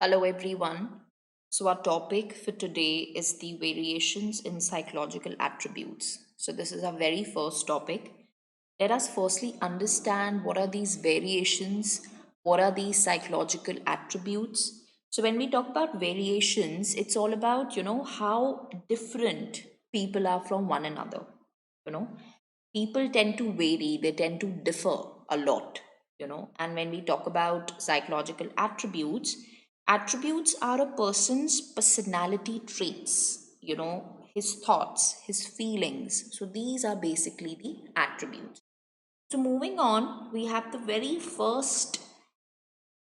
Hello, everyone. So, our topic for today is the variations in psychological attributes. So, this is our very first topic. Let us firstly understand what are these variations, what are these psychological attributes. So, when we talk about variations, it's all about, how different people are from one another. You know, people tend to vary, they tend to differ a lot, and when we talk about psychological attributes, attributes are a person's personality traits, his thoughts, his feelings. So these are basically the attributes. So moving on, we have the very first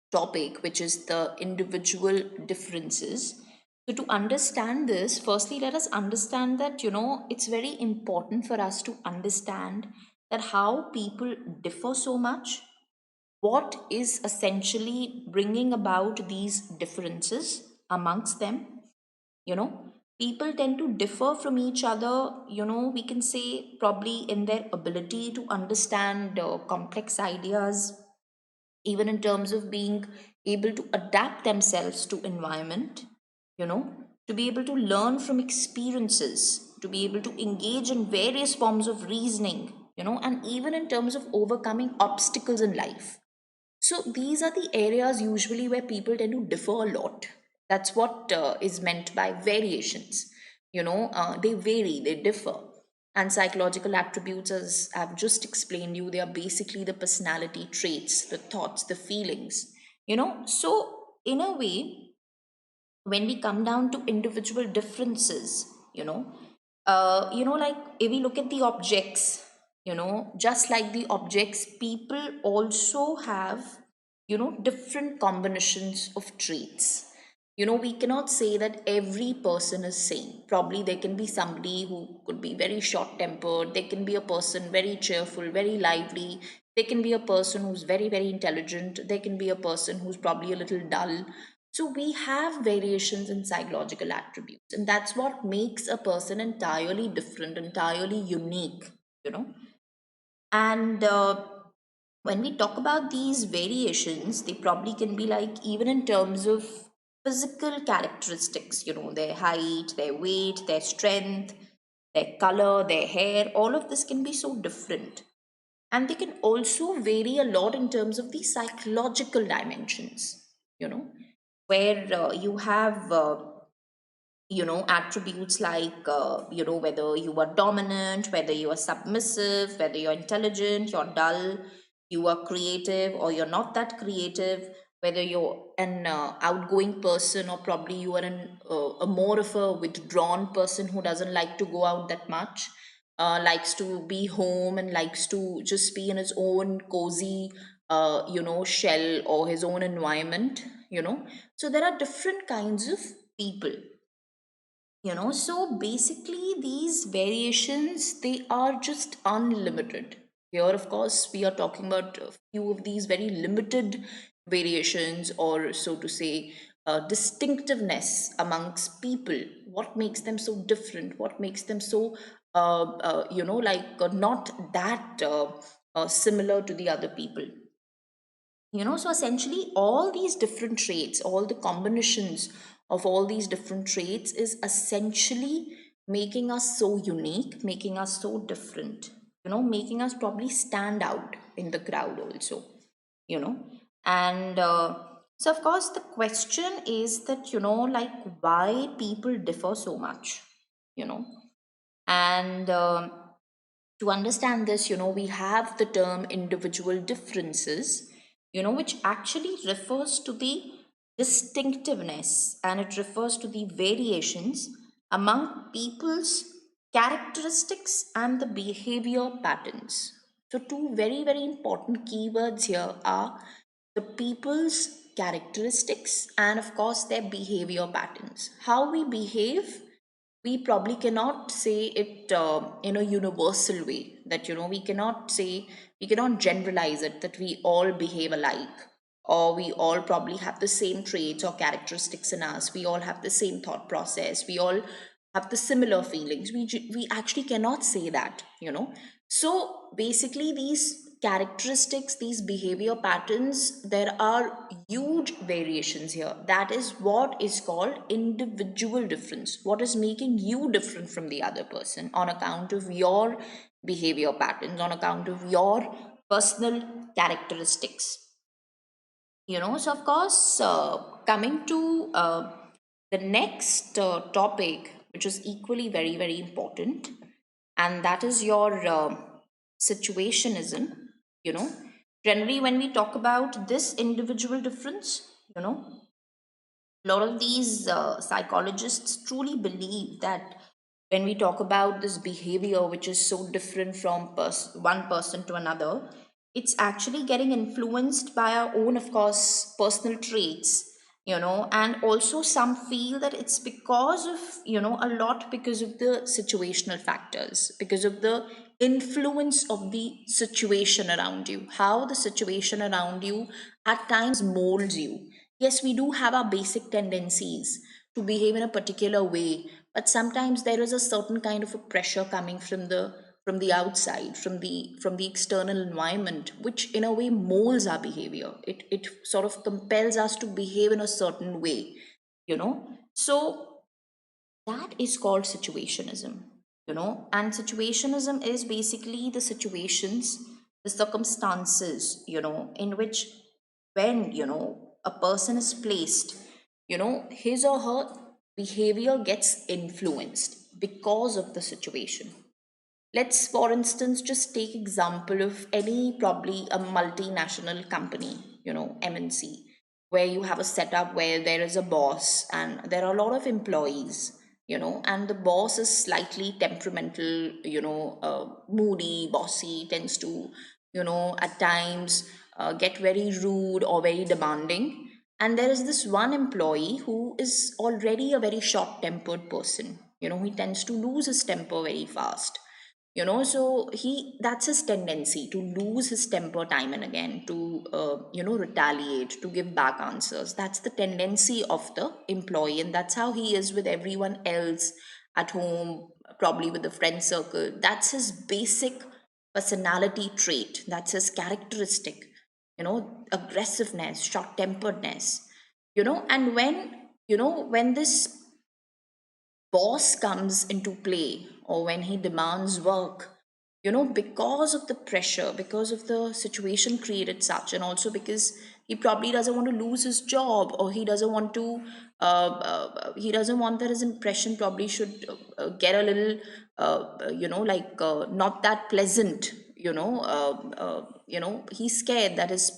topic, which is the individual differences. So, to understand this, firstly, let us understand that, it's very important for us to understand that how people differ so much, what is essentially bringing about these differences amongst them. You know, people tend to differ from each other, we can say probably in their ability to understand complex ideas, even in terms of being able to adapt themselves to environment, you know to be able to learn from experiences, to be able to engage in various forms of reasoning, and even in terms of overcoming obstacles in life. So these are the areas usually where people tend to differ a lot. That's what is meant by variations. They vary, they differ. And psychological attributes, as I've just explained you, they are basically the personality traits, the thoughts, the feelings. So in a way, when we come down to individual differences, like if we look at the objects, just like the objects, people also have, different combinations of traits. We cannot say that every person is same. Probably there can be somebody who could be very short tempered, there can be a person very cheerful, very lively, there can be a person who's very very intelligent, there can be a person who's probably a little dull. So we have variations in psychological attributes, and that's what makes a person entirely different, entirely unique, you know. And when we talk about these variations, they probably can be like even in terms of physical characteristics, their height, their weight, their strength, their color, their hair, all of this can be so different. And they can also vary a lot in terms of the psychological dimensions, where you have attributes like whether you are dominant, whether you are submissive, whether you're intelligent, you're dull, you are creative or you're not that creative, whether you're an outgoing person or probably you are a more of a withdrawn person who doesn't like to go out that much, likes to be home and likes to just be in his own cozy shell or his own environment. So there are different kinds of people. So basically these variations, they are just unlimited. Here of course we are talking about a few of these very limited variations, or so to say distinctiveness amongst people. What makes them so different, what makes them so not that similar to the other people. So essentially all these different traits, all the combinations of all these different traits is essentially making us so unique, making us so different, making us probably stand out in the crowd also, you know and so of course the question is that, like why people differ so much, you know and to understand this, we have the term individual differences, which actually refers to the distinctiveness, and it refers to the variations among people's characteristics and the behavior patterns. So, two very, very important keywords here are the people's characteristics and, of course, their behavior patterns. How we behave, we probably cannot say it in a universal way, that we cannot say, we cannot generalize it that we all behave alike, or we all probably have the same traits or characteristics in us, we all have the same thought process, we all have the similar feelings. We actually cannot say that. So basically these characteristics, these behavior patterns, there are huge variations here. That is what is called individual difference. What is making you different from the other person on account of your behavior patterns, on account of your personal characteristics. So of course, coming to the next topic, which is equally very, very important, and that is your situationism. you know Generally, when we talk about this individual difference, you know a lot of these psychologists truly believe that when we talk about this behavior which is so different from one person to another, it's actually getting influenced by our own, of course, personal traits. And also some feel that it's because of, a lot because of the situational factors, because of the influence of the situation around you, how the situation around you at times molds you. Yes, we do have our basic tendencies to behave in a particular way, but sometimes there is a certain kind of a pressure coming from the outside, from the external environment, which in a way molds our behavior. It sort of compels us to behave in a certain way. So that is called situationism. And situationism is basically the situations, the circumstances, in which, when a person is placed, his or her behavior gets influenced because of the situation. Let's, for instance, just take example of any, probably a multinational company, MNC, where you have a setup where there is a boss and there are a lot of employees, and the boss is slightly temperamental, moody, bossy, tends to, at times get very rude or very demanding. And there is this one employee who is already a very short tempered person. He tends to lose his temper very fast. So that's his tendency to lose his temper time and again, to retaliate, to give back answers. That's the tendency of the employee, and that's how he is with everyone else at home, probably with the friend circle. That's his basic personality trait, that's his characteristic. Aggressiveness, short temperedness. And when this boss comes into play, or when he demands work, because of the pressure, because of the situation created such, and also because he probably doesn't want to lose his job, or he doesn't want to he doesn't want that his impression probably should get a little not that pleasant. He's scared that his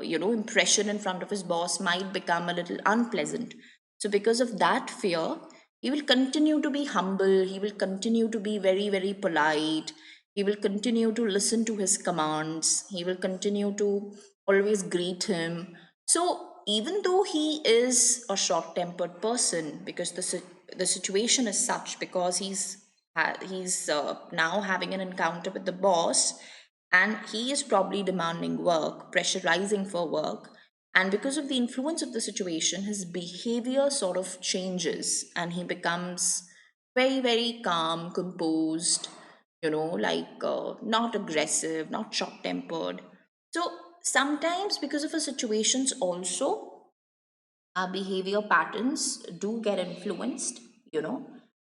impression in front of his boss might become a little unpleasant. So because of that fear, he will continue to be humble, he will continue to be very, very polite, he will continue to listen to his commands, he will continue to always greet him. So even though he is a short tempered person, because the situation is such, because he's now having an encounter with the boss, and he is probably demanding work, pressurizing for work, and because of the influence of the situation, his behavior sort of changes and he becomes very, very calm, composed, not aggressive, not short tempered. So sometimes, because of the situations, also our behavior patterns do get influenced, you know,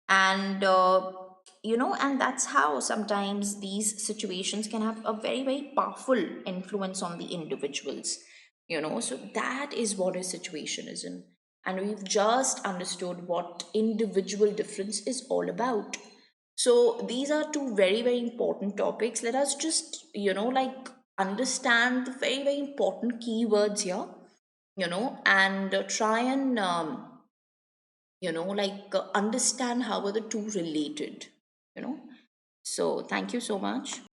and and that's how sometimes these situations can have a very, very powerful influence on the individuals. So that is what is situationism, and we've just understood what individual difference is all about. So these are two very, very important topics. Let us just understand the very, very important keywords here, and try and understand how are the two related. you know so thank you so much.